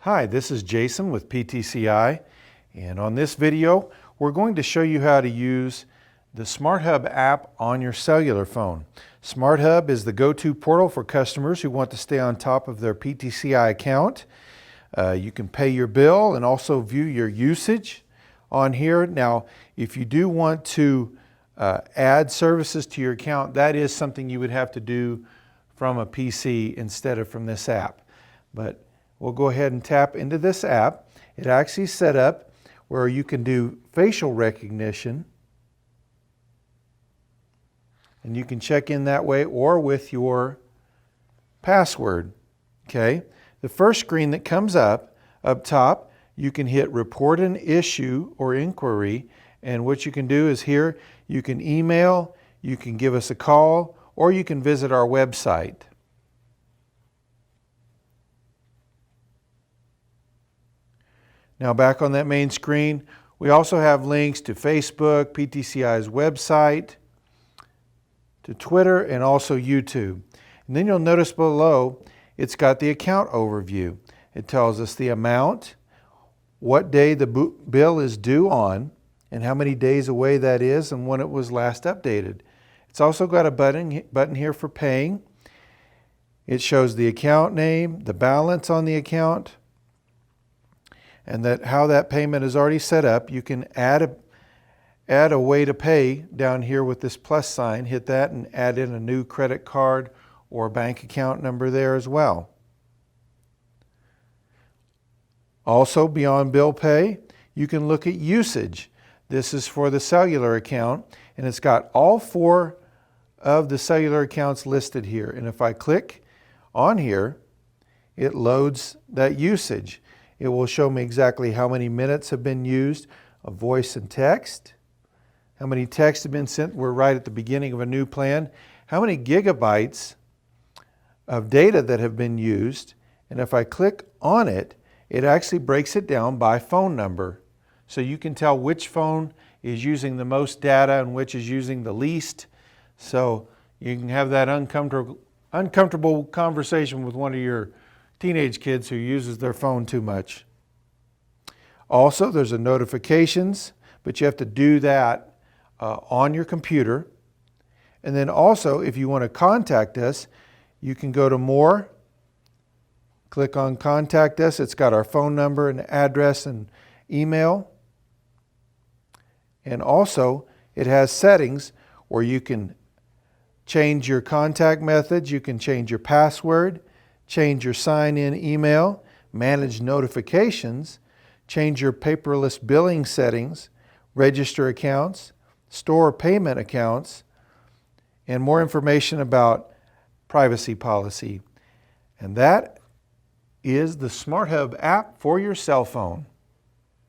Hi, this is Jason with PTCI, and on this video we're going to show you how to use the SmartHub app on your cellular phone. SmartHub is the go-to portal for customers who want to stay on top of their PTCI account. You can pay your bill and also view your usage on here. Now, if you do want to add services to your account, that is something you would have to do from a PC instead of from this app. But we'll go ahead and tap into this app. It actually is set up where you can do facial recognition, and you can check in that way or with your password. Okay. The first screen that comes up top, you can hit report an issue or inquiry, and what you can do is here you can email, you can give us a call, or you can visit our website. Now back on that main screen, we also have links to Facebook, PTCI's website, to Twitter, and also YouTube. And then you'll notice below, it's got the account overview. It tells us the amount, what day the bill is due on, and how many days away that is, and when it was last updated. It's also got a button here for paying. It shows the account name, the balance on the account, and how that payment is already set up. You can add a way to pay down here with this plus sign. Hit that and add in a new credit card or bank account number there as well. Also, beyond bill pay, you can look at usage. This is for the cellular account, and it's got all 4 of the cellular accounts listed here. And if I click on here, it loads that usage. It will show me exactly how many minutes have been used of voice and text, how many texts have been sent. We're right at the beginning of a new plan. How many gigabytes of data that have been used. And if I click on it, it actually breaks it down by phone number. So you can tell which phone is using the most data and which is using the least. So you can have that uncomfortable conversation with one of your teenage kids who uses their phone too much. Also, there's a notifications, but you have to do that on your computer. And then also, if you want to contact us, you can go to More, click on Contact Us. It's got our phone number and address and email. And also, it has settings where you can change your contact methods, you can change your password, change your sign-in email, manage notifications, change your paperless billing settings, register accounts, store payment accounts, and more information about privacy policy. And that is the SmartHub app for your cell phone.